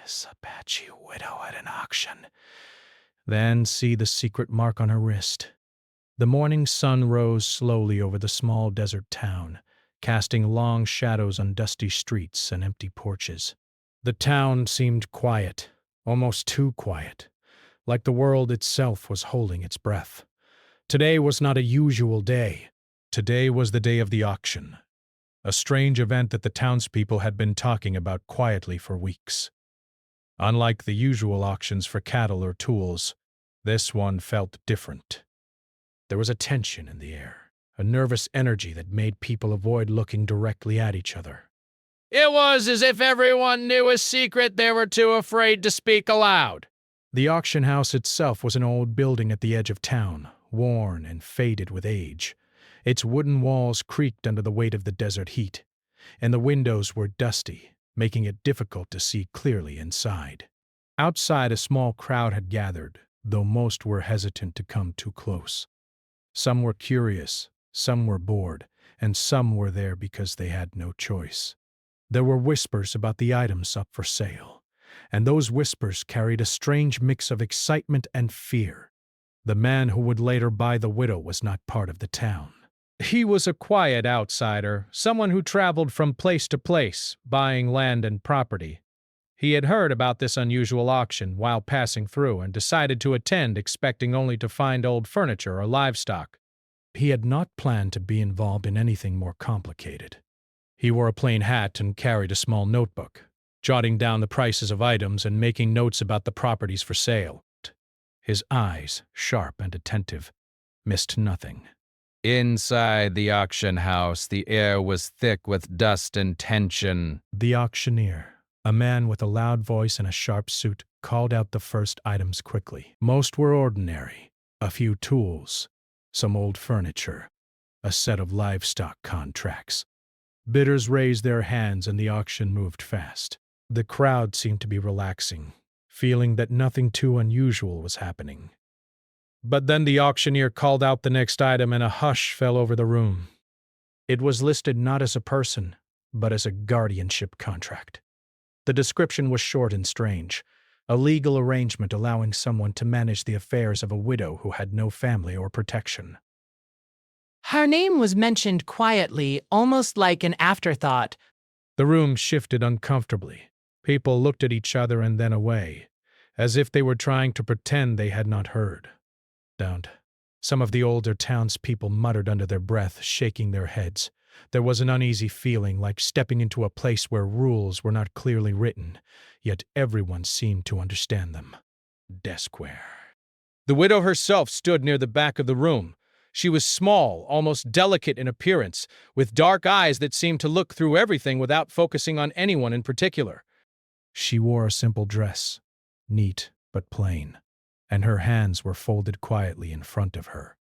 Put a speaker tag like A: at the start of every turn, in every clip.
A: this Apache widow at an auction. Then see the secret mark on her wrist. The morning sun rose slowly over the small desert town, casting long shadows on dusty streets and empty porches. The town seemed quiet, almost too quiet, like the world itself was holding its breath. Today was not a usual day. Today was the day of the auction, a strange event that the townspeople had been talking about quietly for weeks. Unlike the usual auctions for cattle or tools, this one felt different. There was a tension in the air, a nervous energy that made people avoid looking directly at each other. It was as if everyone knew a secret they were too afraid to speak aloud. The auction house itself was an old building at the edge of town, worn and faded with age. Its wooden walls creaked under the weight of the desert heat, and the windows were dusty, making it difficult to see clearly inside. Outside, a small crowd had gathered, though most were hesitant to come too close. Some were curious, some were bored, and some were there because they had no choice. There were whispers about the items up for sale, and those whispers carried a strange mix of excitement and fear. The man who would later buy the widow was not part of the town. He was a quiet outsider, someone who traveled from place to place, buying land and property. He had heard about this unusual auction while passing through and decided to attend, expecting only to find old furniture or livestock. He had not planned to be involved in anything more complicated. He wore a plain hat and carried a small notebook, jotting down the prices of items and making notes about the properties for sale. His eyes, sharp and attentive, missed nothing. Inside the auction house, the air was thick with dust and tension. The auctioneer, a man with a loud voice and a sharp suit, called out the first items quickly. Most were ordinary: a few tools, some old furniture, a set of livestock contracts. Bidders raised their hands and the auction moved fast. The crowd seemed to be relaxing, feeling that nothing too unusual was happening. But then the auctioneer called out the next item and a hush fell over the room. It was listed not as a person, but as a guardianship contract. The description was short and strange, a legal arrangement allowing someone to manage the affairs of a widow who had no family or protection.
B: Her name was mentioned quietly, almost like an afterthought.
A: The room shifted uncomfortably. People looked at each other and then away, as if they were trying to pretend they had not heard. Some of the older townspeople muttered under their breath, shaking their heads. There was an uneasy feeling, like stepping into a place where rules were not clearly written, yet everyone seemed to understand them. Desquare. The widow herself stood near the back of the room. She was small, almost delicate in appearance, with dark eyes that seemed to look through everything without focusing on anyone in particular. She wore a simple dress, neat but plain, and her hands were folded quietly in front of her.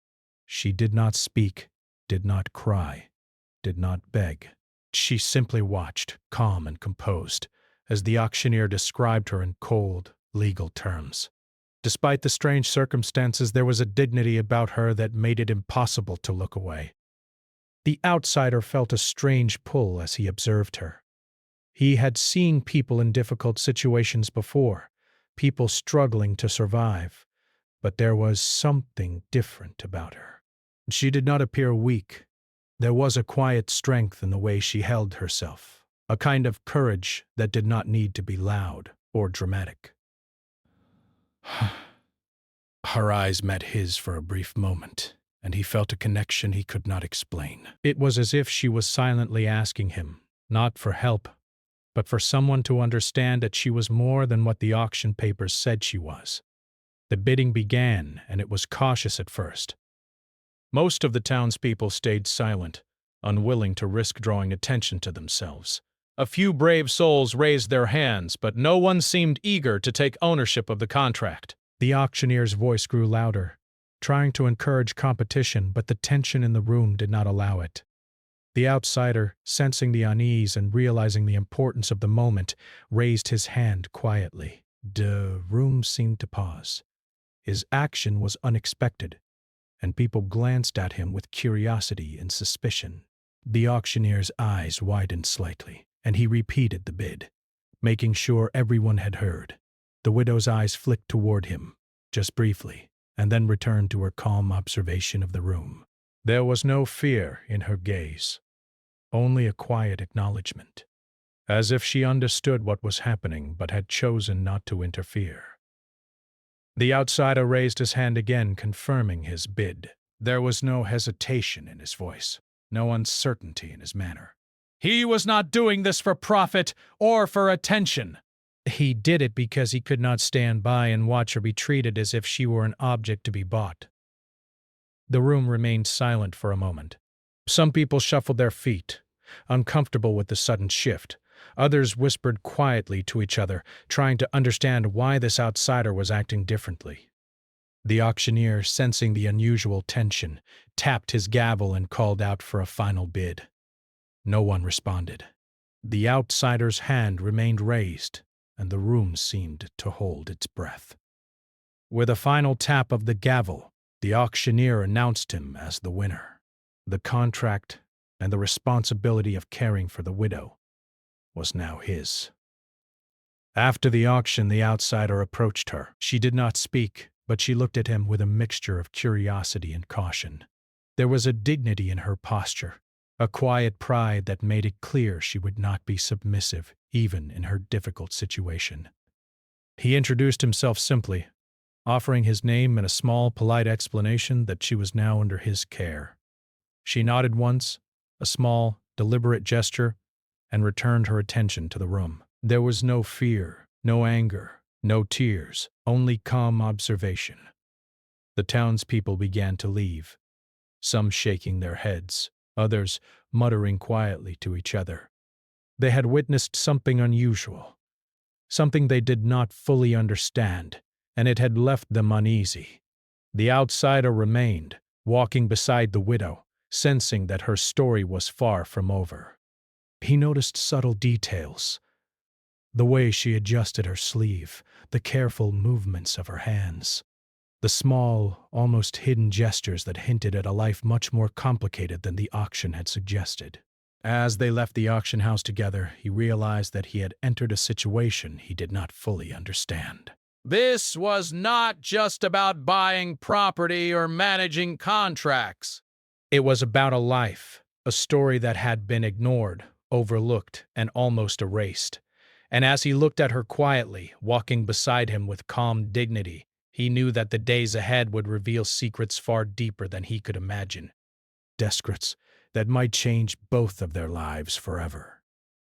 A: She did not speak, did not cry, did not beg. She simply watched, calm and composed, as the auctioneer described her in cold, legal terms. Despite the strange circumstances, there was a dignity about her that made it impossible to look away. The outsider felt a strange pull as he observed her. He had seen people in difficult situations before, people struggling to survive, but there was something different about her. She did not appear weak. There was a quiet strength in the way she held herself, a kind of courage that did not need to be loud or dramatic. Her eyes met his for a brief moment, and he felt a connection he could not explain. It was as if she was silently asking him, not for help, but for someone to understand that she was more than what the auction papers said she was. The bidding began, and it was cautious at first. Most of the townspeople stayed silent, unwilling to risk drawing attention to themselves. A few brave souls raised their hands, but no one seemed eager to take ownership of the contract. The auctioneer's voice grew louder, trying to encourage competition, but the tension in the room did not allow it. The outsider, sensing the unease and realizing the importance of the moment, raised his hand quietly. The room seemed to pause. His action was unexpected, and people glanced at him with curiosity and suspicion. The auctioneer's eyes widened slightly, and he repeated the bid. making sure everyone had heard. The widow's eyes flicked toward him, just briefly, and then returned to her calm observation of the room. There was no fear in her gaze, only a quiet acknowledgement, as if she understood what was happening but had chosen not to interfere. The outsider raised his hand again, confirming his bid. There was no hesitation in his voice, no uncertainty in his manner. He was not doing this for profit or for attention. He did it because he could not stand by and watch her be treated as if she were an object to be bought. The room remained silent for a moment. Some people shuffled their feet, uncomfortable with the sudden shift. Others whispered quietly to each other, trying to understand why this outsider was acting differently. The auctioneer, sensing the unusual tension, tapped his gavel and called out for a final bid. No one responded. The outsider's hand remained raised, and the room seemed to hold its breath. With a final tap of the gavel, the auctioneer announced him as the winner. The contract and the responsibility of caring for the widow was now his. After the auction, the outsider approached her. She did not speak, but she looked at him with a mixture of curiosity and caution. There was a dignity in her posture, a quiet pride that made it clear she would not be submissive, even in her difficult situation. He introduced himself simply, offering his name and a small, polite explanation that she was now under his care. She nodded once, a small, deliberate gesture, and returned her attention to the room. There was no fear, no anger, no tears, only calm observation. The townspeople began to leave, some shaking their heads, others muttering quietly to each other. They had witnessed something unusual, something they did not fully understand, and it had left them uneasy. The outsider remained, walking beside the widow, sensing that her story was far from over. He noticed subtle details, the way she adjusted her sleeve, the careful movements of her hands, the small, almost hidden gestures that hinted at a life much more complicated than the auction had suggested. As they left the auction house together, he realized that he had entered a situation he did not fully understand. This was not just about buying property or managing contracts. It was about a life, a story that had been ignored, overlooked, and almost erased. And as he looked at her quietly, walking beside him with calm dignity, he knew that the days ahead would reveal secrets far deeper than he could imagine. Secrets that might change both of their lives forever.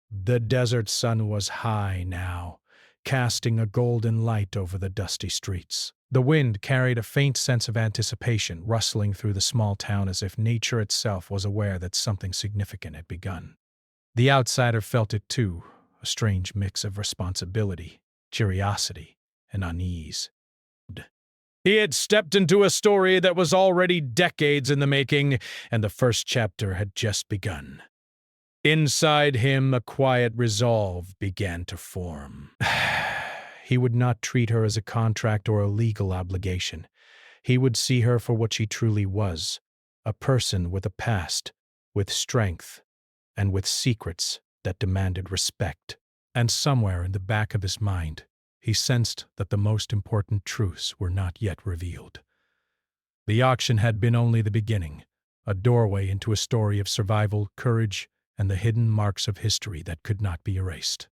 A: The desert sun was high now, casting a golden light over the dusty streets. The wind carried a faint sense of anticipation, rustling through the small town as if nature itself was aware that something significant had begun. The outsider felt it too, a strange mix of responsibility, curiosity, and unease. He had stepped into a story that was already decades in the making, and the first chapter had just begun. Inside him, a quiet resolve began to form. He would not treat her as a contract or a legal obligation. He would see her for what she truly was, a person with a past, with strength, and with secrets that demanded respect. And somewhere in the back of his mind, he sensed that the most important truths were not yet revealed. The auction had been only the beginning, a doorway into a story of survival, courage, and the hidden marks of history that could not be erased.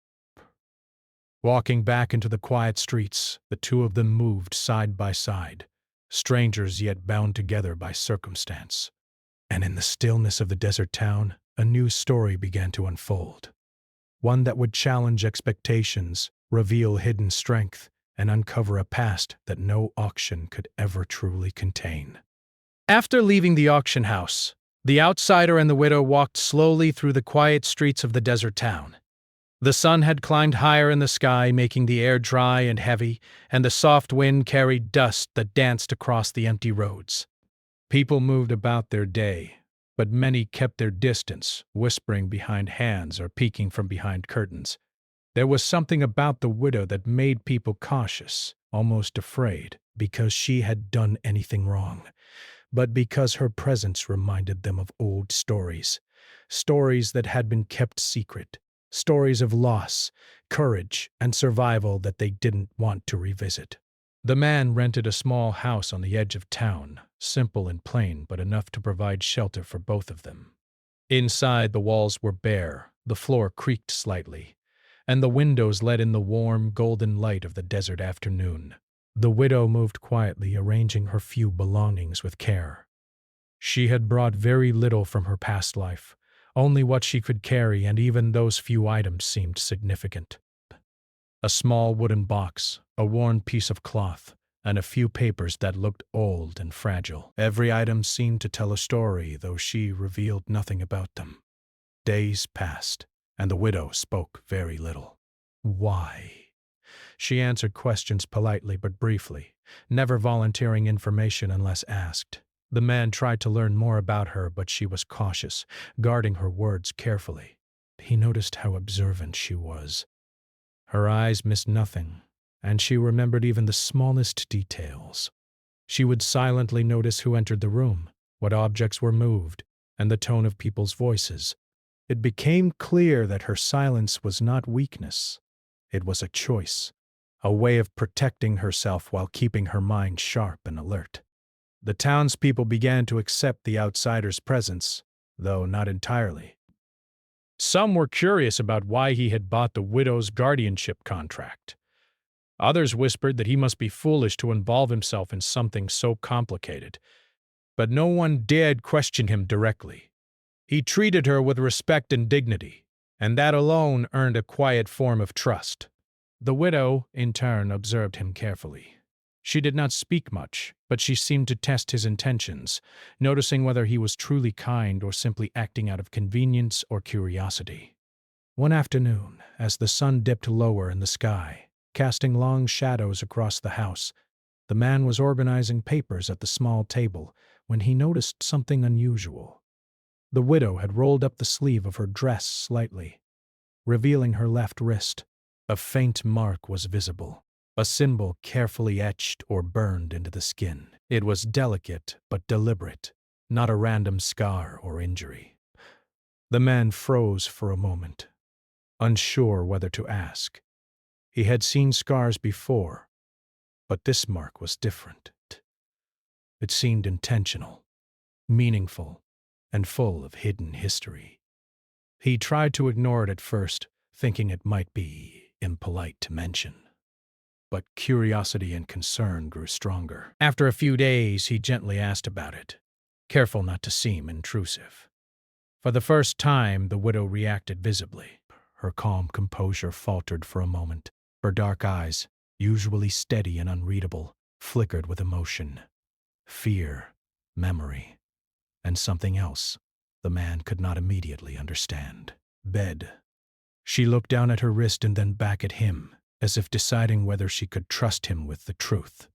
A: Walking back into the quiet streets, the two of them moved side by side, strangers yet bound together by circumstance. And in the stillness of the desert town, a new story began to unfold. One that would challenge expectations, reveal hidden strength, and uncover a past that no auction could ever truly contain. After leaving the auction house, the outsider and the widow walked slowly through the quiet streets of the desert town. The sun had climbed higher in the sky, making the air dry and heavy, and the soft wind carried dust that danced across the empty roads. People moved about their day, but many kept their distance, whispering behind hands or peeking from behind curtains. There was something about the widow that made people cautious, almost afraid, because she had done anything wrong, but because her presence reminded them of old stories, stories that had been kept secret, stories of loss, courage, and survival that they didn't want to revisit. The man rented a small house on the edge of town, simple and plain, but enough to provide shelter for both of them. Inside, the walls were bare, the floor creaked slightly, and the windows let in the warm, golden light of the desert afternoon. The widow moved quietly, arranging her few belongings with care. She had brought very little from her past life, only what she could carry, and even those few items seemed significant. A small wooden box, a worn piece of cloth, and a few papers that looked old and fragile. Every item seemed to tell a story, though she revealed nothing about them. Days passed, and the widow spoke very little. Why? She answered questions politely but briefly, never volunteering information unless asked. The man tried to learn more about her, but she was cautious, guarding her words carefully. He noticed how observant she was. Her eyes missed nothing, and she remembered even the smallest details. She would silently notice who entered the room, what objects were moved, and the tone of people's voices. It became clear that her silence was not weakness. It was a choice, a way of protecting herself while keeping her mind sharp and alert. The townspeople began to accept the outsider's presence, though not entirely. Some were curious about why he had bought the widow's guardianship contract. Others whispered that he must be foolish to involve himself in something so complicated. But no one dared question him directly. He treated her with respect and dignity, and that alone earned a quiet form of trust. The widow, in turn, observed him carefully. She did not speak much, but she seemed to test his intentions, noticing whether he was truly kind or simply acting out of convenience or curiosity. One afternoon, as the sun dipped lower in the sky, casting long shadows across the house, the man was organizing papers at the small table when he noticed something unusual. The widow had rolled up the sleeve of her dress slightly, revealing her left wrist. A faint mark was visible, a symbol carefully etched or burned into the skin. It was delicate but deliberate, not a random scar or injury. The man froze for a moment, unsure whether to ask. He had seen scars before, but this mark was different. It seemed intentional, meaningful, and full of hidden history. He tried to ignore it at first, thinking it might be impolite to mention. But curiosity and concern grew stronger. After a few days, he gently asked about it, careful not to seem intrusive. For the first time, the widow reacted visibly. Her calm composure faltered for a moment. Her dark eyes, usually steady and unreadable, flickered with emotion. Fear, memory, and something else the man could not immediately understand. Bed. She looked down at her wrist and then back at him, as if deciding whether she could trust him with the truth.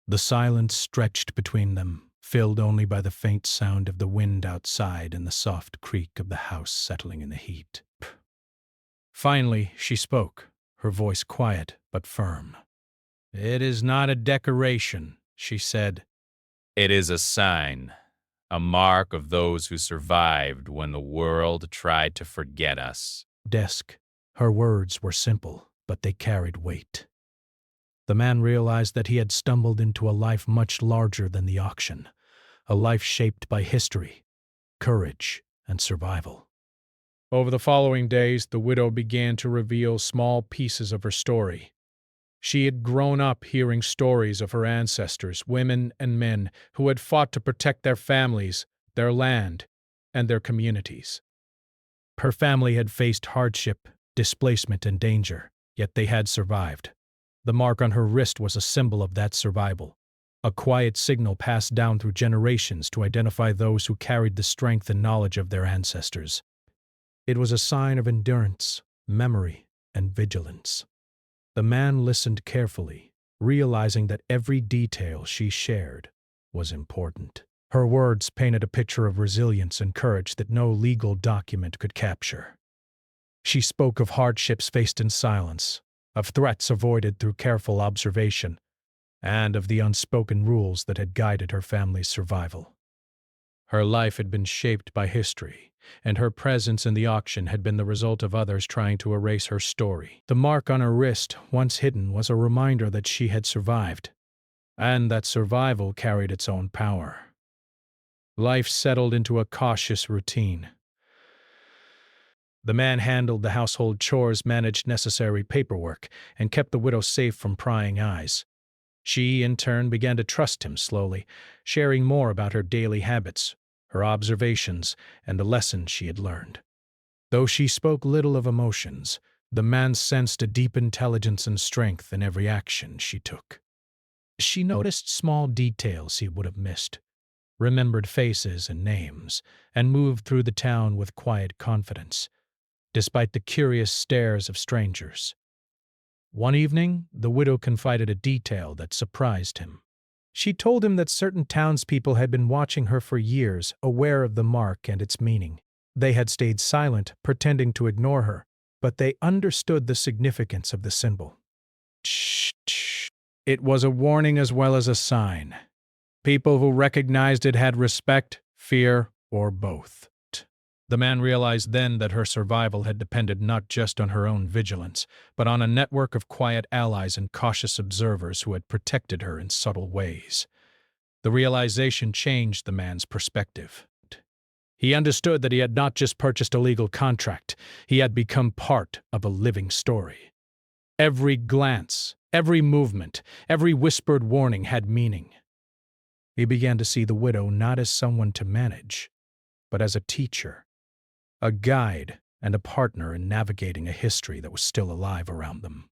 A: The silence stretched between them, filled only by the faint sound of the wind outside and the soft creak of the house settling in the heat. Finally, she spoke, her voice quiet but firm. "It is not a decoration," she said.
C: It is a sign, a mark of those who survived when the world tried to forget us.
A: Desk. Her words were simple, but they carried weight. The man realized that he had stumbled into a life much larger than the auction, a life shaped by history, courage, and survival. Over the following days, the widow began to reveal small pieces of her story. She had grown up hearing stories of her ancestors, women and men, who had fought to protect their families, their land, and their communities. Her family had faced hardship, displacement, and danger, yet they had survived. The mark on her wrist was a symbol of that survival, a quiet signal passed down through generations to identify those who carried the strength and knowledge of their ancestors. It was a sign of endurance, memory, and vigilance. The man listened carefully, realizing that every detail she shared was important. Her words painted a picture of resilience and courage that no legal document could capture. She spoke of hardships faced in silence, of threats avoided through careful observation, and of the unspoken rules that had guided her family's survival. Her life had been shaped by history, and her presence in the auction had been the result of others trying to erase her story. The mark on her wrist, once hidden, was a reminder that she had survived, and that survival carried its own power. Life settled into a cautious routine. The man handled the household chores, managed necessary paperwork, and kept the widow safe from prying eyes. She, in turn, began to trust him slowly, sharing more about her daily habits, her observations, and the lessons she had learned. Though she spoke little of emotions, the man sensed a deep intelligence and strength in every action she took. She noticed small details he would have missed, remembered faces and names, and moved through the town with quiet confidence, despite the curious stares of strangers. One evening, the widow confided a detail that surprised him. She told him that certain townspeople had been watching her for years, aware of the mark and its meaning. They had stayed silent, pretending to ignore her, but they understood the significance of the symbol. Shh. It was a warning as well as a sign. People who recognized it had respect, fear, or both. The man realized then that her survival had depended not just on her own vigilance, but on a network of quiet allies and cautious observers who had protected her in subtle ways. The realization changed the man's perspective. He understood that he had not just purchased a legal contract, he had become part of a living story. Every glance, every movement, every whispered warning had meaning. He began to see the widow not as someone to manage, but as a teacher, a guide, and a partner in navigating a history that was still alive around them.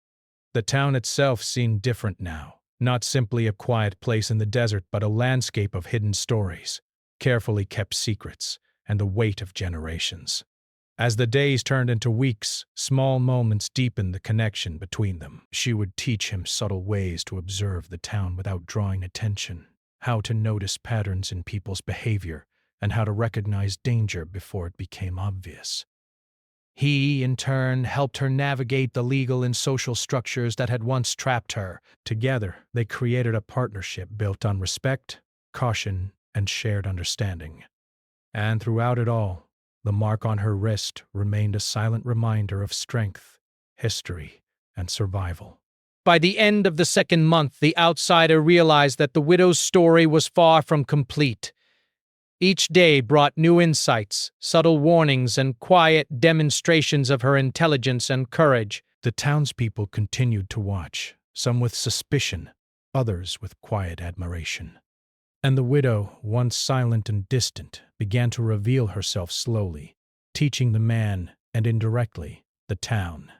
A: The town itself seemed different now, not simply a quiet place in the desert, but a landscape of hidden stories, carefully kept secrets, and the weight of generations. As the days turned into weeks, small moments deepened the connection between them. She would teach him subtle ways to observe the town without drawing attention, how to notice patterns in people's behavior, and how to recognize danger before it became obvious. He, in turn, helped her navigate the legal and social structures that had once trapped her. Together, they created a partnership built on respect, caution, and shared understanding. And throughout it all, the mark on her wrist remained a silent reminder of strength, history, and survival. By the end of the second month, the outsider realized that the widow's story was far from complete. Each day brought new insights, subtle warnings, and quiet demonstrations of her intelligence and courage. The townspeople continued to watch, some with suspicion, others with quiet admiration. And the widow, once silent and distant, began to reveal herself slowly, teaching the man, and indirectly, the town.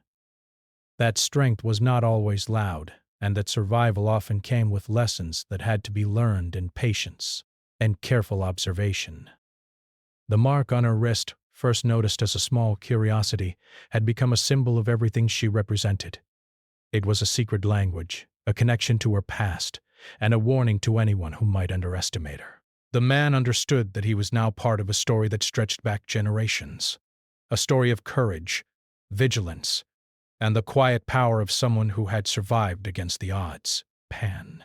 A: That strength was not always loud, and that survival often came with lessons that had to be learned in patience and careful observation. The mark on her wrist, first noticed as a small curiosity, had become a symbol of everything she represented. It was a secret language, a connection to her past, and a warning to anyone who might underestimate her. The man understood that he was now part of a story that stretched back generations, a story of courage, vigilance, and the quiet power of someone who had survived against the odds, Pan.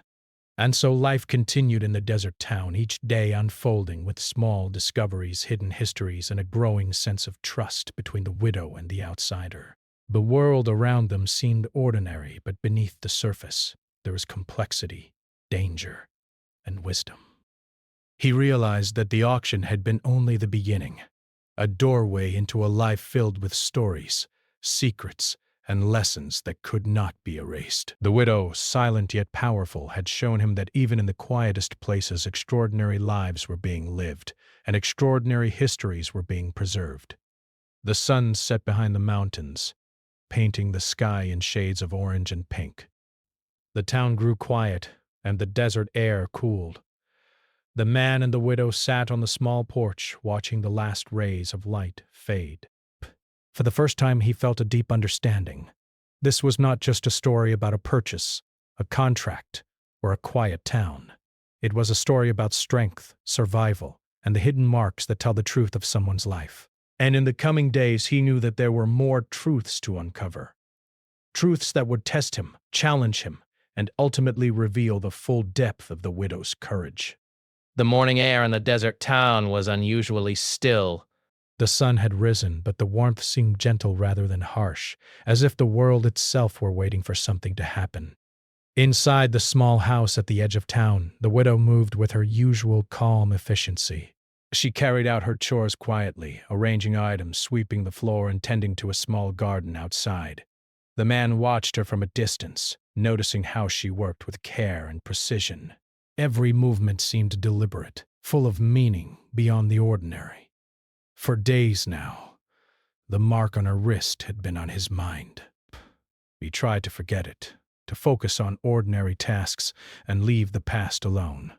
A: And so life continued in the desert town, each day unfolding with small discoveries, hidden histories, and a growing sense of trust between the widow and the outsider. The world around them seemed ordinary, but beneath the surface, there was complexity, danger, and wisdom. He realized that the auction had been only the beginning, a doorway into a life filled with stories, secrets, and lessons that could not be erased. The widow, silent yet powerful, had shown him that even in the quietest places extraordinary lives were being lived, and extraordinary histories were being preserved. The sun set behind the mountains, painting the sky in shades of orange and pink. The town grew quiet, and the desert air cooled. The man and the widow sat on the small porch, watching the last rays of light fade. For the first time, he felt a deep understanding. This was not just a story about a purchase, a contract, or a quiet town. It was a story about strength, survival, and the hidden marks that tell the truth of someone's life. And in the coming days, he knew that there were more truths to uncover. Truths that would test him, challenge him, and ultimately reveal the full depth of the widow's courage.
B: The morning air in the desert town was unusually still.
A: The sun had risen, but the warmth seemed gentle rather than harsh, as if the world itself were waiting for something to happen. Inside the small house at the edge of town, the widow moved with her usual calm efficiency. She carried out her chores quietly, arranging items, sweeping the floor, and tending to a small garden outside. The man watched her from a distance, noticing how she worked with care and precision. Every movement seemed deliberate, full of meaning beyond the ordinary. For days now, the mark on her wrist had been on his mind. He tried to forget it, to focus on ordinary tasks and leave the past alone.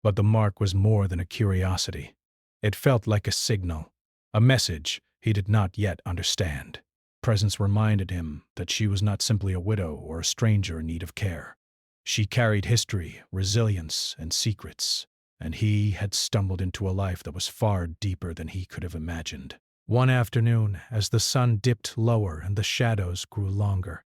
A: But the mark was more than a curiosity. It felt like a signal, a message he did not yet understand. Presence reminded him that she was not simply a widow or a stranger in need of care. She carried history, resilience, and secrets, and he had stumbled into a life that was far deeper than he could have imagined. One afternoon, as the sun dipped lower and the shadows grew longer,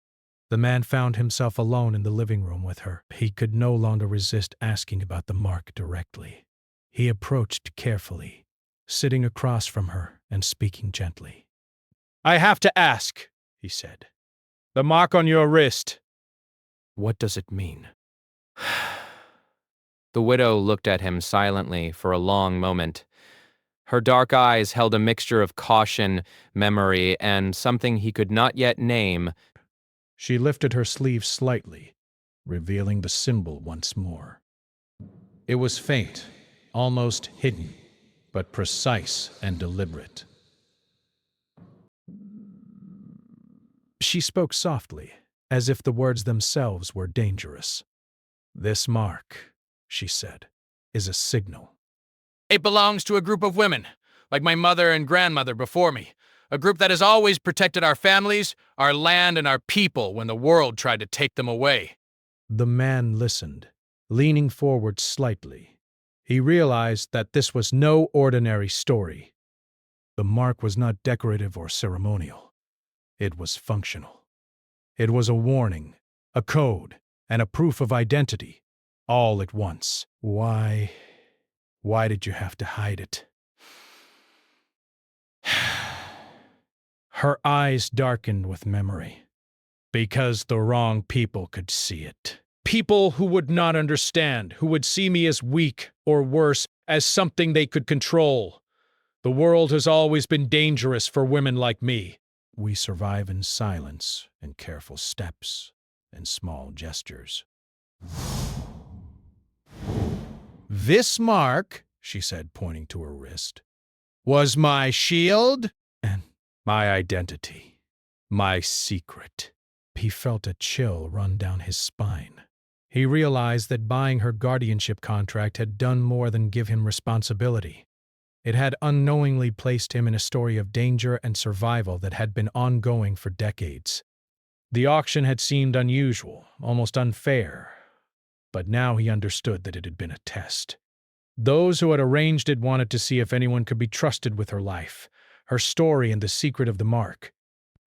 A: the man found himself alone in the living room with her. He could no longer resist asking about the mark directly. He approached carefully, sitting across from her and speaking gently. "I have to ask," he said. "The mark on your wrist. What does it mean?"
D: The widow looked at him silently for a long moment. Her dark eyes held a mixture of caution, memory, and something he could not yet name.
A: She lifted her sleeve slightly, revealing the symbol once more. It was faint, almost hidden, but precise and deliberate. She spoke softly, as if the words themselves were dangerous. "This mark," she said, "is a signal."
E: "It belongs to a group of women, like my mother and grandmother before me. A group that has always protected our families, our land, and our people when the world tried to take them away."
A: The man listened, leaning forward slightly. He realized that this was no ordinary story. The mark was not decorative or ceremonial. It was functional. It was a warning, a code, and a proof of identity, all at once. Why did you have to hide it? Her eyes darkened with memory. Because the wrong people could see it. People who would not understand, who would see me as weak, or worse, as something they could control. The world has always been dangerous for women like me. We survive in silence, in careful steps, in small gestures. "This mark," she said, pointing to her wrist, "was my shield and my identity, my secret." He felt a chill run down his spine. He realized that buying her guardianship contract had done more than give him responsibility. It had unknowingly placed him in a story of danger and survival that had been ongoing for decades. The auction had seemed unusual, almost unfair, but now he understood that it had been a test. Those who had arranged it wanted to see if anyone could be trusted with her life, her story, and the secret of the mark.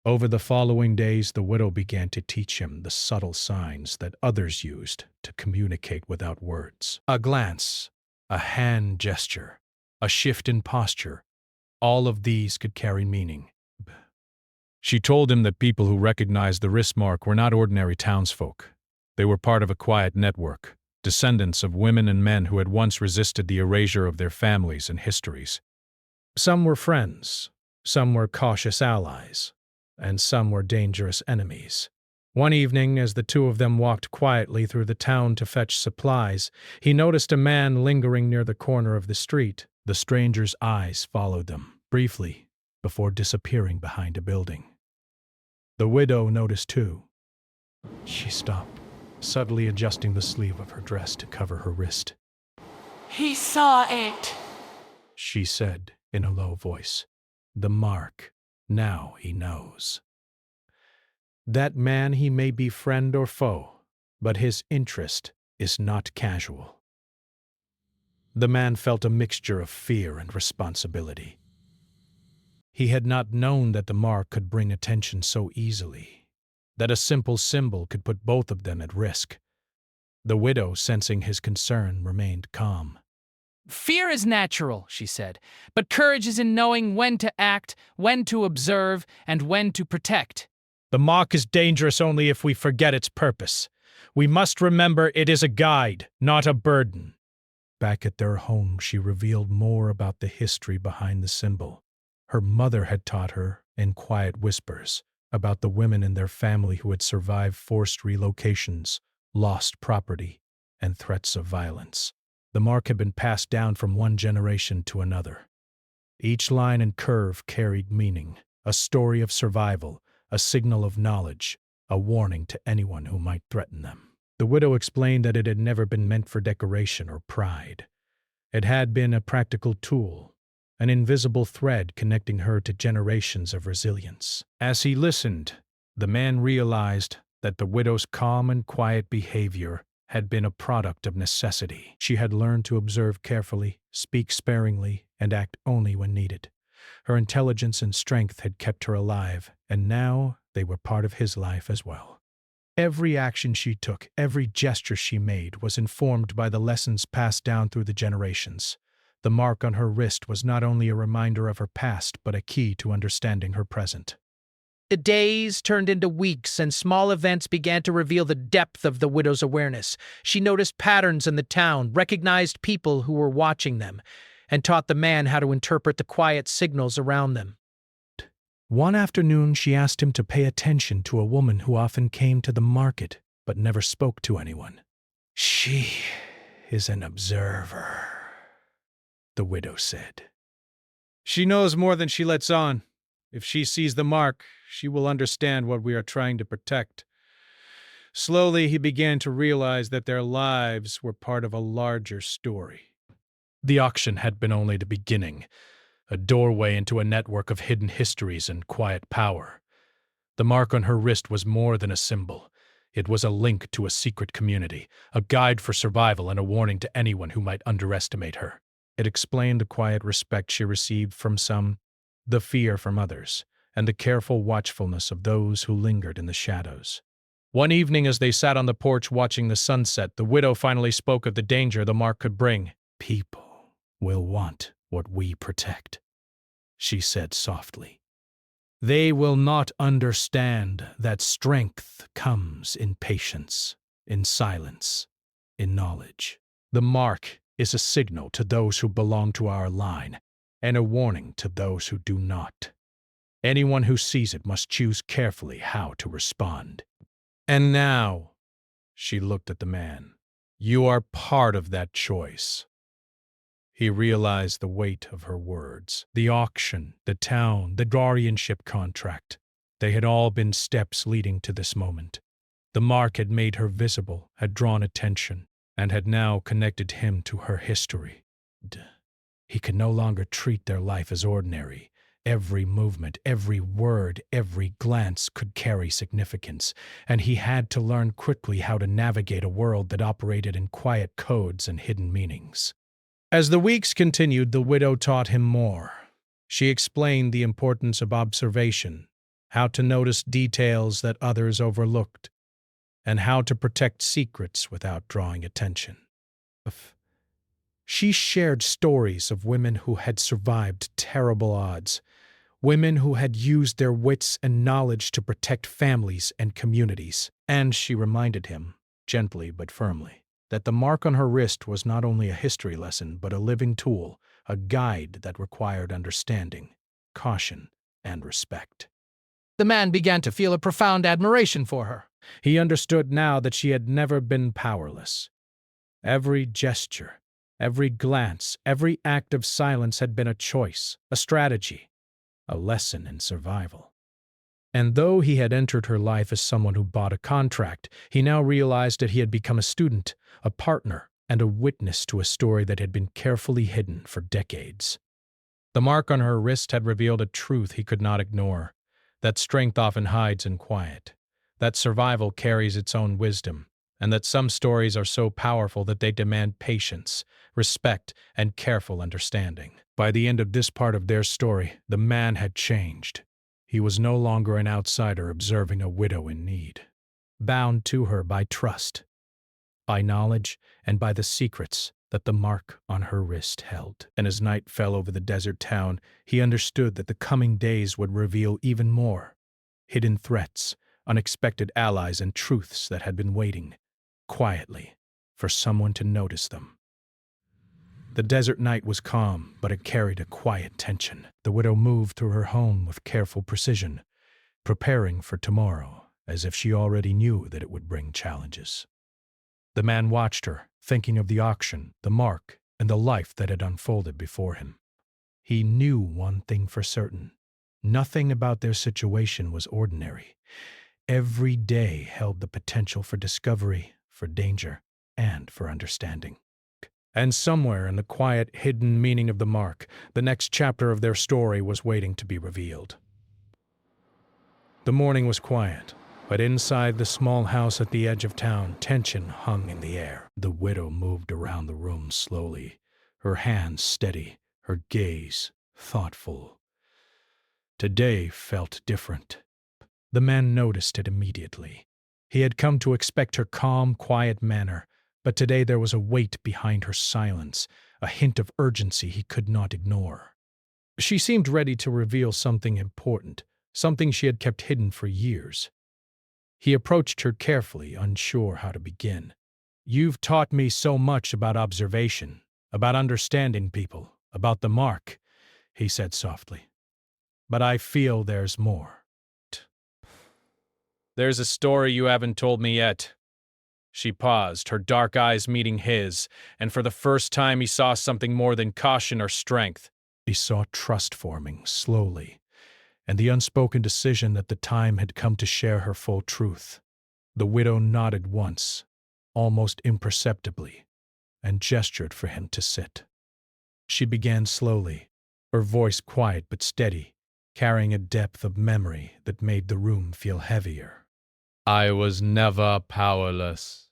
A: Over the following days, the widow began to teach him the subtle signs that others used to communicate without words. A glance, a hand gesture, a shift in posture, all of these could carry meaning. She told him that people who recognized the wrist mark were not ordinary townsfolk. They were part of a quiet network, descendants of women and men who had once resisted the erasure of their families and histories. Some were friends, some were cautious allies, and some were dangerous enemies. One evening, as the two of them walked quietly through the town to fetch supplies, he noticed a man lingering near the corner of the street. The stranger's eyes followed them, briefly, before disappearing behind a building. The widow noticed too. She stopped, subtly adjusting the sleeve of her dress to cover her wrist.
B: He saw it,
A: She said in a low voice. The mark. Now he knows. That man, he may be friend or foe, but his interest is not casual. The man felt a mixture of fear and responsibility. He had not known that the mark could bring attention so easily, that a simple symbol could put both of them at risk. The widow, sensing his concern, remained calm.
B: Fear is natural, she said, but courage is in knowing when to act, when to observe, and when to protect.
A: The mark is dangerous only if we forget its purpose. We must remember it is a guide, not a burden. Back at their home, she revealed more about the history behind the symbol. Her mother had taught her, in quiet whispers, about the women in their family who had survived forced relocations, lost property, and threats of violence. The mark had been passed down from one generation to another. Each line and curve carried meaning, a story of survival, a signal of knowledge, a warning to anyone who might threaten them. The widow explained that it had never been meant for decoration or pride. It had been a practical tool, an invisible thread connecting her to generations of resilience. As he listened, the man realized that the widow's calm and quiet behavior had been a product of necessity. She had learned to observe carefully, speak sparingly, and act only when needed. Her intelligence and strength had kept her alive, and now they were part of his life as well. Every action she took, every gesture she made was informed by the lessons passed down through the generations. The mark on her wrist was not only a reminder of her past, but a key to understanding her present.
B: The days turned into weeks, and small events began to reveal the depth of the widow's awareness. She noticed patterns in the town, recognized people who were watching them, and taught the man how to interpret the quiet signals around them.
A: One afternoon, she asked him to pay attention to a woman who often came to the market but never spoke to anyone. "She is an observer," the widow said.
E: She knows more than she lets on. If she sees the mark, she will understand what we are trying to protect. Slowly, he began to realize that their lives were part of a larger story.
A: The auction had been only the beginning, a doorway into a network of hidden histories and quiet power. The mark on her wrist was more than a symbol. It was a link to a secret community, a guide for survival and a warning to anyone who might underestimate her. It explained the quiet respect she received from some, the fear from others, and the careful watchfulness of those who lingered in the shadows. One evening, as they sat on the porch watching the sunset, the widow finally spoke of the danger the mark could bring. "People will want what we protect," she said softly. "They will not understand that strength comes in patience, in silence, in knowledge. The mark is a signal to those who belong to our line, and a warning to those who do not. Anyone who sees it must choose carefully how to respond. And now," she looked at the man, "you are part of that choice." He realized the weight of her words. The auction, the town, the guardianship contract. They had all been steps leading to this moment. The mark had made her visible, had drawn attention, and had now connected him to her history. He could no longer treat their life as ordinary. Every movement, every word, every glance could carry significance, and he had to learn quickly how to navigate a world that operated in quiet codes and hidden meanings. As the weeks continued, the widow taught him more. She explained the importance of observation, how to notice details that others overlooked, and how to protect secrets without drawing attention. She shared stories of women who had survived terrible odds, women who had used their wits and knowledge to protect families and communities, and she reminded him, gently but firmly, that the mark on her wrist was not only a history lesson but a living tool, a guide that required understanding, caution, and respect.
B: The man began to feel a profound admiration for her.
A: He understood now that she had never been powerless. Every gesture, every glance, every act of silence had been a choice, a strategy, a lesson in survival. And though he had entered her life as someone who bought a contract, he now realized that he had become a student, a partner, and a witness to a story that had been carefully hidden for decades. The mark on her wrist had revealed a truth he could not ignore, that strength often hides in quiet, that survival carries its own wisdom, and that some stories are so powerful that they demand patience, respect, and careful understanding. By the end of this part of their story, the man had changed. He was no longer an outsider observing a widow in need, bound to her by trust, by knowledge, and by the secrets that the mark on her wrist held. And as night fell over the desert town, he understood that the coming days would reveal even more hidden threats, unexpected allies, and truths that had been waiting, quietly, for someone to notice them. The desert night was calm, but it carried a quiet tension. The widow moved through her home with careful precision, preparing for tomorrow, as if she already knew that it would bring challenges. The man watched her, thinking of the auction, the mark, and the life that had unfolded before him. He knew one thing for certain. Nothing about their situation was ordinary. Every day held the potential for discovery, for danger, and for understanding. And somewhere in the quiet, hidden meaning of the mark, the next chapter of their story was waiting to be revealed. The morning was quiet, but inside the small house at the edge of town, tension hung in the air. The widow moved around the room slowly, her hands steady, her gaze thoughtful. Today felt different. The man noticed it immediately. He had come to expect her calm, quiet manner, but today there was a weight behind her silence, a hint of urgency he could not ignore. She seemed ready to reveal something important, something she had kept hidden for years. He approached her carefully, unsure how to begin. "You've taught me so much about observation, about understanding people, about the mark," he said softly. "But I feel there's more."
E: There's a story you haven't told me yet. She paused, her dark eyes meeting his, and for the first time he saw something more than caution or strength.
A: He saw trust forming, slowly, and the unspoken decision that the time had come to share her full truth. The widow nodded once, almost imperceptibly, and gestured for him to sit. She began slowly, her voice quiet but steady, carrying a depth of memory that made the room feel heavier.
E: "I was never powerless,"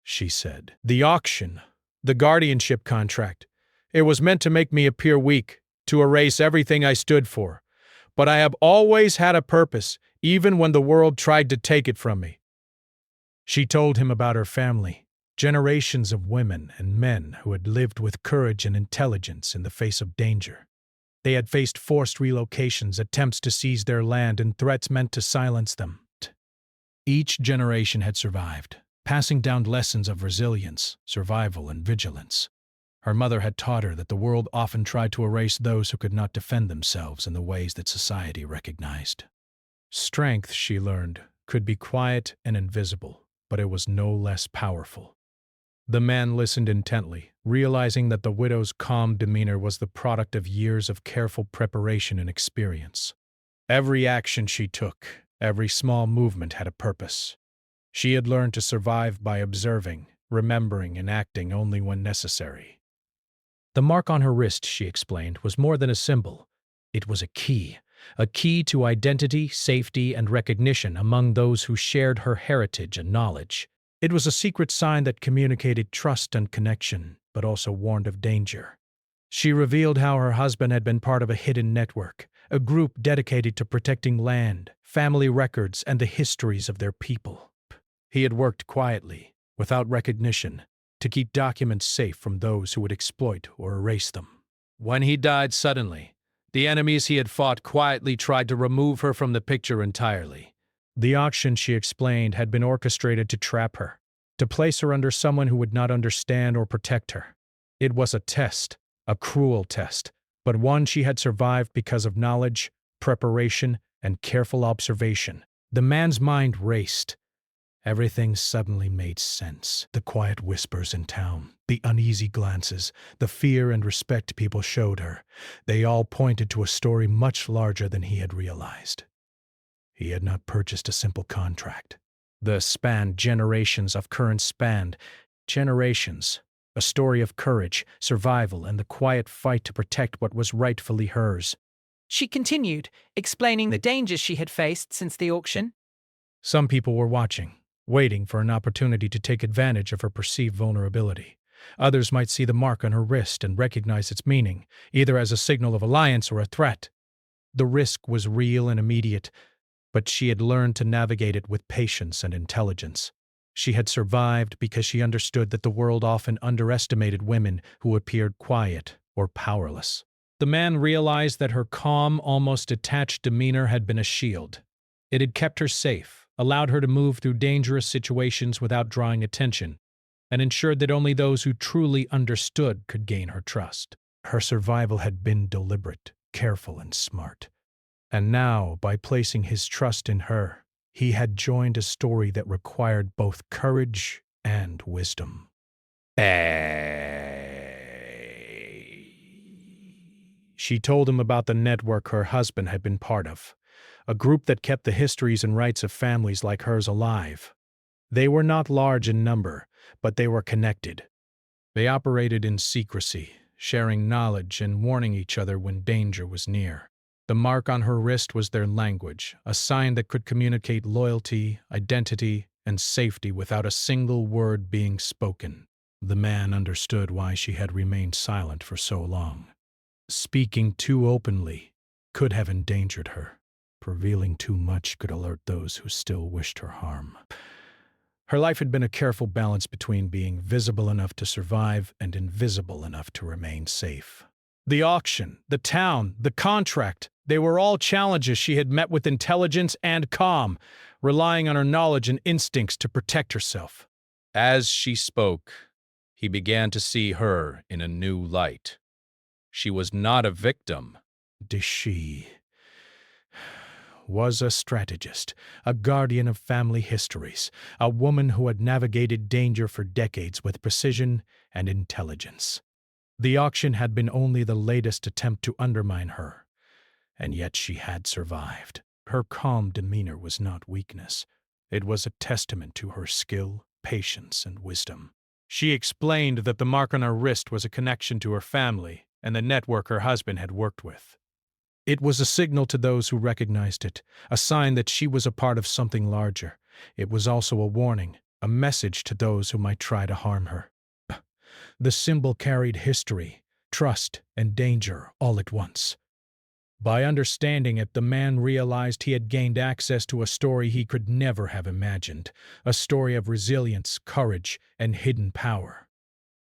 A: she said.
E: "The auction, the guardianship contract, it was meant to make me appear weak, to erase everything I stood for. But I have always had a purpose, even when the world tried to take it from me."
A: She told him about her family, generations of women and men who had lived with courage and intelligence in the face of danger. They had faced forced relocations, attempts to seize their land, and threats meant to silence them. Each generation had survived, passing down lessons of resilience, survival, and vigilance. Her mother had taught her that the world often tried to erase those who could not defend themselves in the ways that society recognized. Strength, she learned, could be quiet and invisible, but it was no less powerful. The man listened intently, realizing that the widow's calm demeanor was the product of years of careful preparation and experience. Every action she took, every small movement had a purpose. She had learned to survive by observing, remembering, and acting only when necessary. The mark on her wrist, she explained, was more than a symbol. It was a key to identity, safety, and recognition among those who shared her heritage and knowledge. It was a secret sign that communicated trust and connection, but also warned of danger. She revealed how her husband had been part of a hidden network, a group dedicated to protecting land, family records, and the histories of their people. He had worked quietly, without recognition, to keep documents safe from those who would exploit or erase them. When he died suddenly, the enemies he had fought quietly tried to remove her from the picture entirely. The auction, she explained, had been orchestrated to trap her, to place her under someone who would not understand or protect her. It was a test, a cruel test, but one she had survived because of knowledge, preparation, and careful observation. The man's mind raced. Everything suddenly made sense. The quiet whispers in town, the uneasy glances, the fear and respect people showed her, they all pointed to a story much larger than he had realized. He had not purchased a simple contract. The spanned generations of current spanned generations. A story of courage, survival, and the quiet fight to protect what was rightfully hers.
B: She continued, explaining the dangers she had faced since the auction.
A: Some people were watching, waiting for an opportunity to take advantage of her perceived vulnerability. Others might see the mark on her wrist and recognize its meaning, either as a signal of alliance or a threat. The risk was real and immediate, but she had learned to navigate it with patience and intelligence. She had survived because she understood that the world often underestimated women who appeared quiet or powerless. The man realized that her calm, almost detached demeanor had been a shield. It had kept her safe, allowed her to move through dangerous situations without drawing attention, and ensured that only those who truly understood could gain her trust. Her survival had been deliberate, careful, and smart. And now, by placing his trust in her, he had joined a story that required both courage and wisdom. She told him about the network her husband had been part of, a group that kept the histories and rights of families like hers alive. They were not large in number, but they were connected. They operated in secrecy, sharing knowledge and warning each other when danger was near. The mark on her wrist was their language, a sign that could communicate loyalty, identity, and safety without a single word being spoken. The man understood why she had remained silent for so long. Speaking too openly could have endangered her. Revealing too much could alert those who still wished her harm. Her life had been a careful balance between being visible enough to survive and invisible enough to remain safe. The auction, the town, the contract, they were all challenges she had met with intelligence and calm, relying on her knowledge and instincts to protect herself.
C: As she spoke, he began to see her in a new light. She was not a victim.
A: She was a strategist, a guardian of family histories, a woman who had navigated danger for decades with precision and intelligence. The auction had been only the latest attempt to undermine her, and yet she had survived. Her calm demeanor was not weakness. It was a testament to her skill, patience, and wisdom. She explained that the mark on her wrist was a connection to her family and the network her husband had worked with. It was a signal to those who recognized it, a sign that she was a part of something larger. It was also a warning, a message to those who might try to harm her. The symbol carried history, trust, and danger all at once. By understanding it, the man realized he had gained access to a story he could never have imagined, a story of resilience, courage, and hidden power.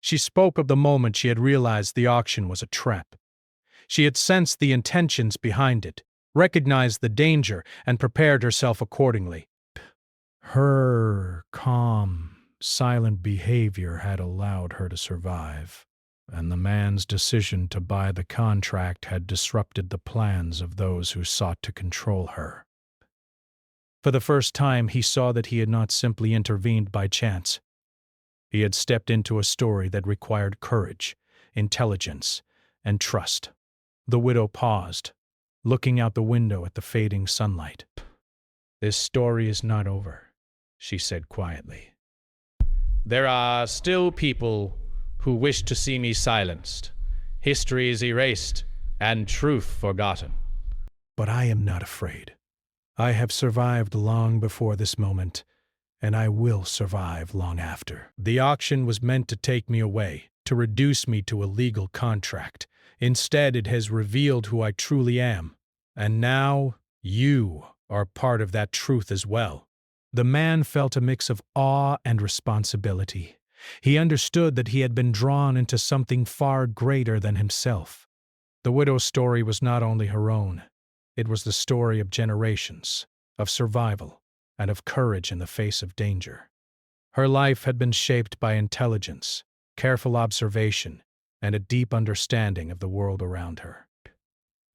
A: She spoke of the moment she had realized the auction was a trap. She had sensed the intentions behind it, recognized the danger, and prepared herself accordingly. Her calm, silent behavior had allowed her to survive, and the man's decision to buy the contract had disrupted the plans of those who sought to control her. For the first time, he saw that he had not simply intervened by chance. He had stepped into a story that required courage, intelligence, and trust. The widow paused, looking out the window at the fading sunlight. "This story is not over," she said quietly. "There are still people who wish to see me silenced. History is erased, and truth forgotten. But I am not afraid. I have survived long before this moment, and I will survive long after. The auction was meant to take me away, to reduce me to a legal contract. Instead, it has revealed who I truly am. And now, you are part of that truth as well." The man felt a mix of awe and responsibility. He understood that he had been drawn into something far greater than himself. The widow's story was not only her own, it was the story of generations, of survival, and of courage in the face of danger. Her life had been shaped by intelligence, careful observation, and a deep understanding of the world around her.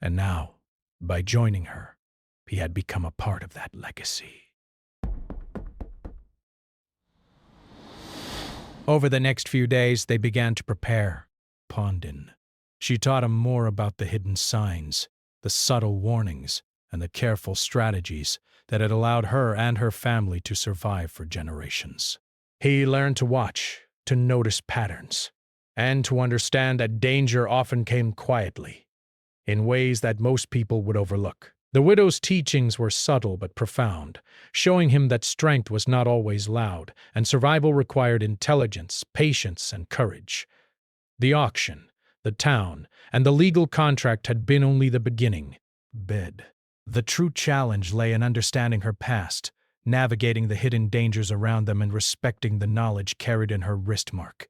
A: And now, by joining her, he had become a part of that legacy. Over the next few days, they began to prepare. Pondin. She taught him more about the hidden signs, the subtle warnings, and the careful strategies that had allowed her and her family to survive for generations. He learned to watch, to notice patterns, and to understand that danger often came quietly, in ways that most people would overlook. The widow's teachings were subtle but profound, showing him that strength was not always loud, and survival required intelligence, patience, and courage. The auction, the town, and the legal contract had been only the beginning. The true challenge lay in understanding her past, navigating the hidden dangers around them and respecting the knowledge carried in her wrist mark.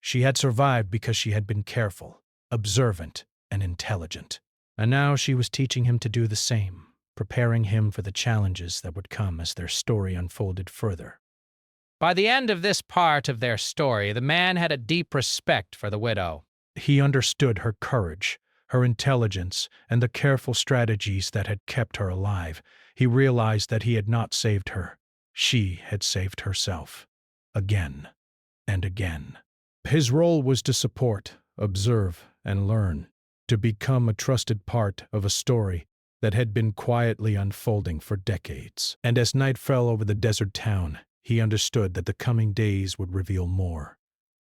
A: She had survived because she had been careful, observant, and intelligent. And now she was teaching him to do the same, preparing him for the challenges that would come as their story unfolded further.
B: By the end of this part of their story, the man had a deep respect for the widow.
A: He understood her courage, her intelligence, and the careful strategies that had kept her alive. He realized that he had not saved her. She had saved herself. Again and again. His role was to support, observe, and learn, to become a trusted part of a story that had been quietly unfolding for decades. And as night fell over the desert town, he understood that the coming days would reveal more.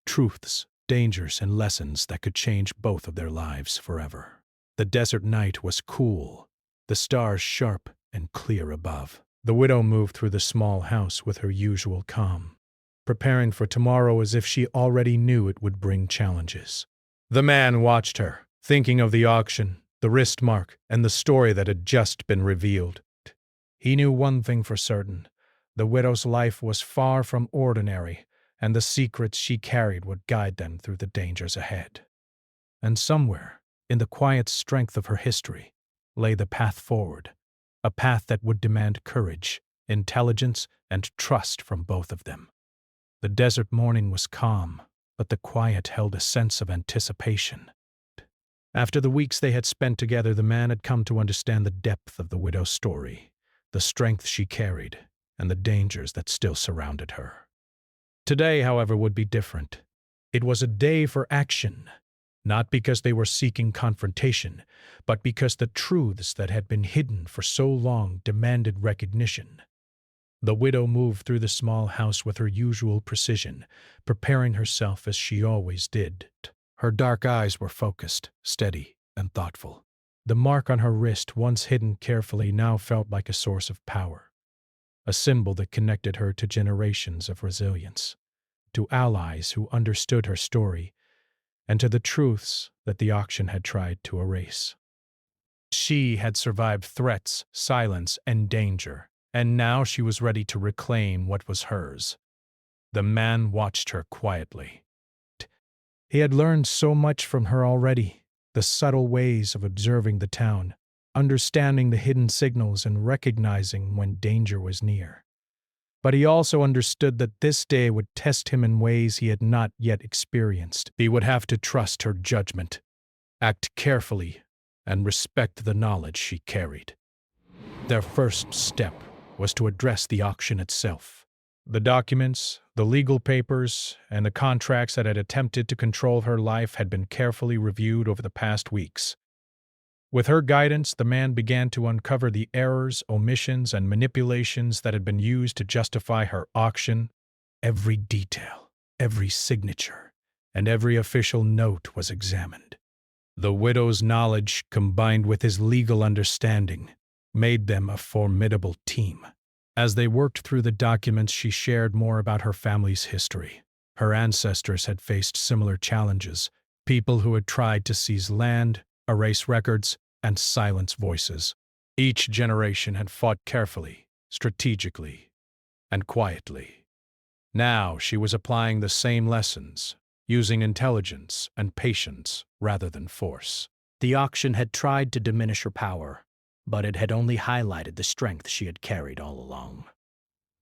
A: Truths, dangers, and lessons that could change both of their lives forever. The desert night was cool, the stars sharp and clear above. The widow moved through the small house with her usual calm, preparing for tomorrow as if she already knew it would bring challenges. The man watched her, thinking of the auction, the wrist mark, and the story that had just been revealed. He knew one thing for certain. The widow's life was far from ordinary, and the secrets she carried would guide them through the dangers ahead. And somewhere, in the quiet strength of her history, lay the path forward, a path that would demand courage, intelligence, and trust from both of them. The desert morning was calm, but the quiet held a sense of anticipation. After the weeks they had spent together, the man had come to understand the depth of the widow's story, the strength she carried, and the dangers that still surrounded her. Today, however, would be different. It was a day for action, not because they were seeking confrontation, but because the truths that had been hidden for so long demanded recognition. The widow moved through the small house with her usual precision, preparing herself as she always did. Her dark eyes were focused, steady, and thoughtful. The mark on her wrist, once hidden carefully, now felt like a source of power, a symbol that connected her to generations of resilience, to allies who understood her story, and to the truths that the auction had tried to erase. She had survived threats, silence, and danger, and now she was ready to reclaim what was hers. The man watched her quietly. He had learned so much from her already, the subtle ways of observing the town, understanding the hidden signals and recognizing when danger was near. But he also understood that this day would test him in ways he had not yet experienced. He would have to trust her judgment, act carefully, and respect the knowledge she carried. Their first step was to address the auction itself. The documents, the legal papers, and the contracts that had attempted to control her life had been carefully reviewed over the past weeks. With her guidance, the man began to uncover the errors, omissions, and manipulations that had been used to justify her auction. Every detail, every signature, and every official note was examined. The widow's knowledge, combined with his legal understanding, made them a formidable team. As they worked through the documents, she shared more about her family's history. Her ancestors had faced similar challenges, people who had tried to seize land, erase records, and silence voices. Each generation had fought carefully, strategically, and quietly. Now she was applying the same lessons, using intelligence and patience rather than force. The auction had tried to diminish her power, but it had only highlighted the strength she had carried all along.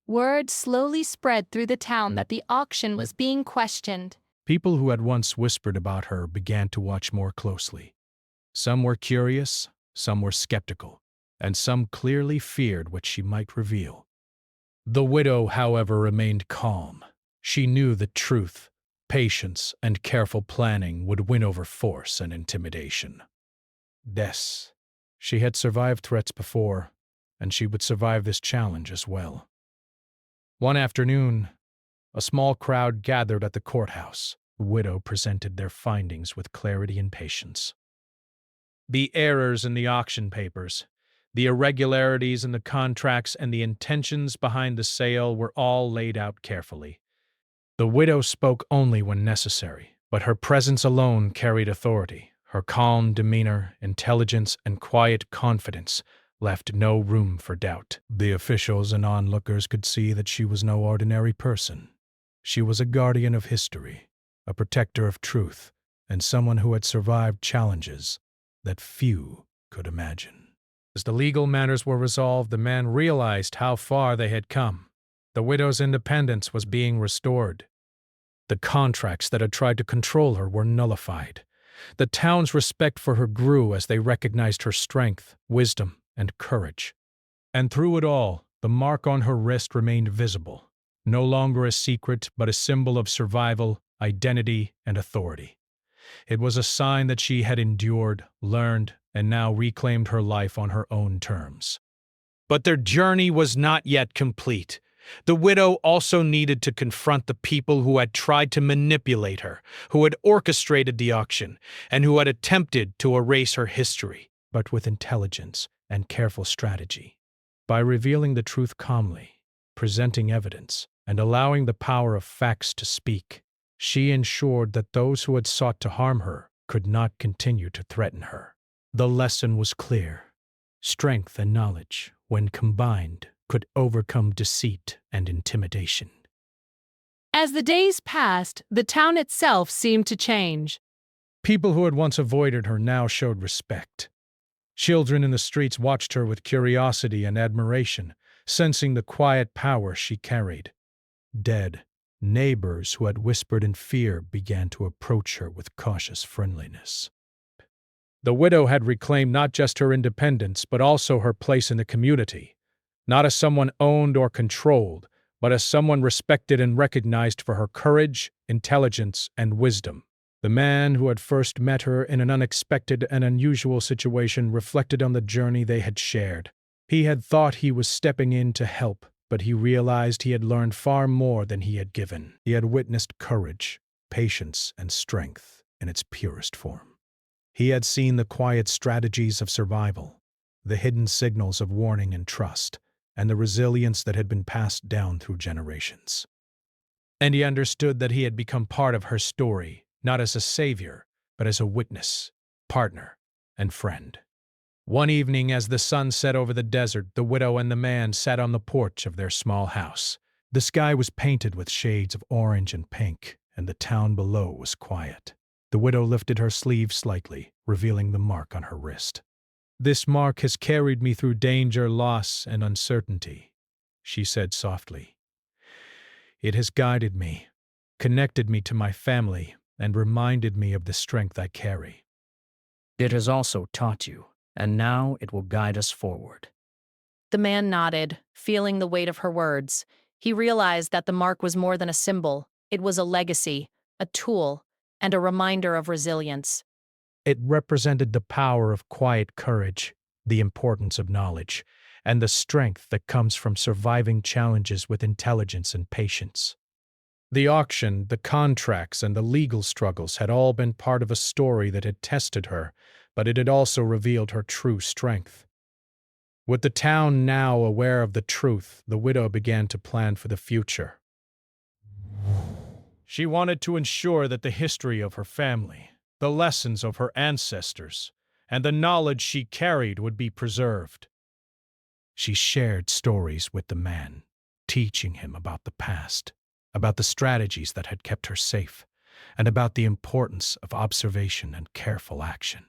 F: Word slowly spread through the town that the auction was being questioned.
A: People who had once whispered about her began to watch more closely. Some were curious, some were skeptical, and some clearly feared what she might reveal. The widow, however, remained calm. She knew that truth, patience, and careful planning would win over force and intimidation. Yes, she had survived threats before, and she would survive this challenge as well. One afternoon, a small crowd gathered at the courthouse. The widow presented their findings with clarity and patience. The errors in the auction papers, the irregularities in the contracts, and the intentions behind the sale were all laid out carefully. The widow spoke only when necessary, but her presence alone carried authority. Her calm demeanor, intelligence, and quiet confidence left no room for doubt. The officials and onlookers could see that she was no ordinary person. She was a guardian of history, a protector of truth, and someone who had survived challenges that few could imagine. As the legal matters were resolved, the men realized how far they had come. The widow's independence was being restored. The contracts that had tried to control her were nullified. The town's respect for her grew as they recognized her strength, wisdom, and courage. And through it all, the mark on her wrist remained visible, no longer a secret but a symbol of survival, identity, and authority. It was a sign that she had endured, learned, and now reclaimed her life on her own terms. But their journey was not yet complete. The widow also needed to confront the people who had tried to manipulate her, who had orchestrated the auction, and who had attempted to erase her history, but with intelligence and careful strategy. By revealing the truth calmly, presenting evidence, and allowing the power of facts to speak, she ensured that those who had sought to harm her could not continue to threaten her. The lesson was clear. Strength and knowledge, when combined, could overcome deceit and intimidation.
F: As the days passed, the town itself seemed to change.
A: People who had once avoided her now showed respect. Children in the streets watched her with curiosity and admiration, sensing the quiet power she carried. Dead neighbors who had whispered in fear began to approach her with cautious friendliness. The widow had reclaimed not just her independence, but also her place in the community, not as someone owned or controlled, but as someone respected and recognized for her courage, intelligence, and wisdom. The man who had first met her in an unexpected and unusual situation reflected on the journey they had shared. He had thought he was stepping in to help, but he realized he had learned far more than he had given. He had witnessed courage, patience, and strength in its purest form. He had seen the quiet strategies of survival, the hidden signals of warning and trust, and the resilience that had been passed down through generations. And he understood that he had become part of her story, not as a savior, but as a witness, partner, and friend. One evening, as the sun set over the desert, the widow and the man sat on the porch of their small house. The sky was painted with shades of orange and pink, and the town below was quiet. The widow lifted her sleeve slightly, revealing the mark on her wrist. "This mark has carried me through danger, loss, and uncertainty," she said softly. "It has guided me, connected me to my family, and reminded me of the strength I carry.
B: It has also taught you, and now it will guide us forward."
G: The man nodded, feeling the weight of her words. He realized that the mark was more than a symbol. It was a legacy, a tool, and a reminder of resilience.
A: It represented the power of quiet courage, the importance of knowledge, and the strength that comes from surviving challenges with intelligence and patience. The auction, the contracts, and the legal struggles had all been part of a story that had tested her, but it had also revealed her true strength. With the town now aware of the truth, the widow began to plan for the future. She wanted to ensure that the history of her family, the lessons of her ancestors, and the knowledge she carried would be preserved. She shared stories with the man, teaching him about the past, about the strategies that had kept her safe, and about the importance of observation and careful action.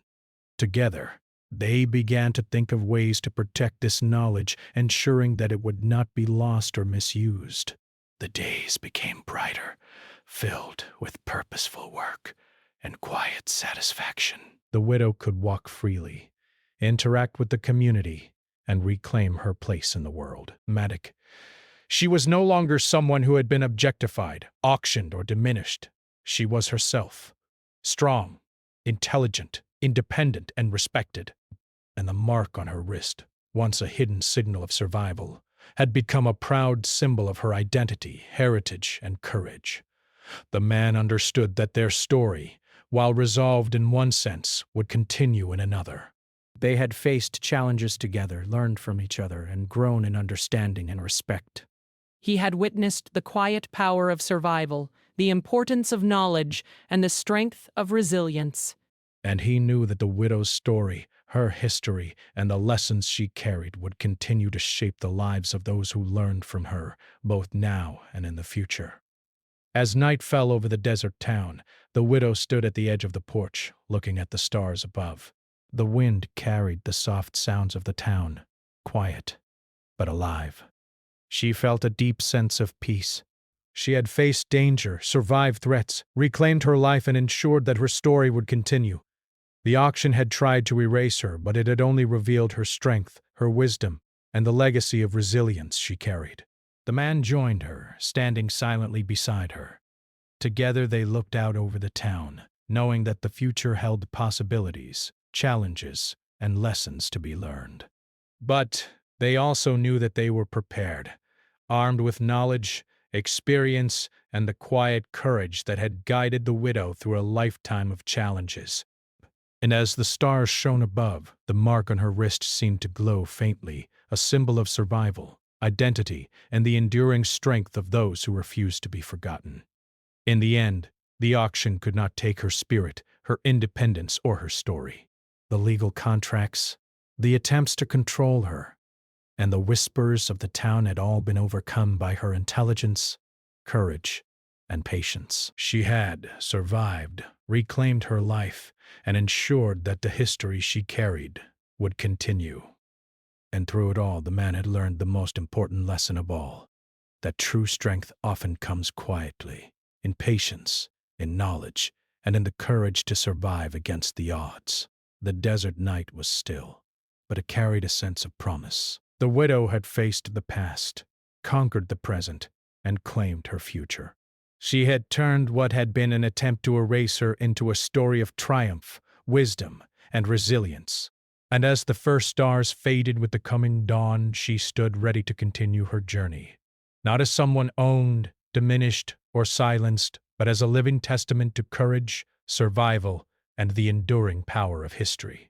A: Together, they began to think of ways to protect this knowledge, ensuring that it would not be lost or misused. The days became brighter, filled with purposeful work and quiet satisfaction. The widow could walk freely, interact with the community, and reclaim her place in the world. Matic. She was no longer someone who had been objectified, auctioned, or diminished. She was herself, strong, intelligent, independent, and respected. And the mark on her wrist, once a hidden signal of survival, had become a proud symbol of her identity, heritage, and courage. The man understood that their story, while resolved in one sense, would continue in another. They had faced challenges together, learned from each other, and grown in understanding and respect.
G: He had witnessed the quiet power of survival, the importance of knowledge, and the strength of resilience.
A: And he knew that the widow's story, Her history and the lessons she carried would continue to shape the lives of those who learned from her, both now and in the future. As night fell over the desert town, the widow stood at the edge of the porch, looking at the stars above. The wind carried the soft sounds of the town, quiet but alive. She felt a deep sense of peace. She had faced danger, survived threats, reclaimed her life, and ensured that her story would continue. The auction had tried to erase her, but it had only revealed her strength, her wisdom, and the legacy of resilience she carried. The man joined her, standing silently beside her. Together they looked out over the town, knowing that the future held possibilities, challenges, and lessons to be learned. But they also knew that they were prepared, armed with knowledge, experience, and the quiet courage that had guided the widow through a lifetime of challenges. And as the stars shone above, the mark on her wrist seemed to glow faintly, a symbol of survival, identity, and the enduring strength of those who refused to be forgotten. In the end, the auction could not take her spirit, her independence, or her story. The legal contracts, the attempts to control her, and the whispers of the town had all been overcome by her intelligence, courage, and patience. She had survived, reclaimed her life, and ensured that the history she carried would continue. And through it all, the man had learned the most important lesson of all, that true strength often comes quietly, in patience, in knowledge, and in the courage to survive against the odds. The desert night was still, but it carried a sense of promise. The widow had faced the past, conquered the present, and claimed her future. She had turned what had been an attempt to erase her into a story of triumph, wisdom, and resilience. And as the first stars faded with the coming dawn, she stood ready to continue her journey, not as someone owned, diminished, or silenced, but as a living testament to courage, survival, and the enduring power of history.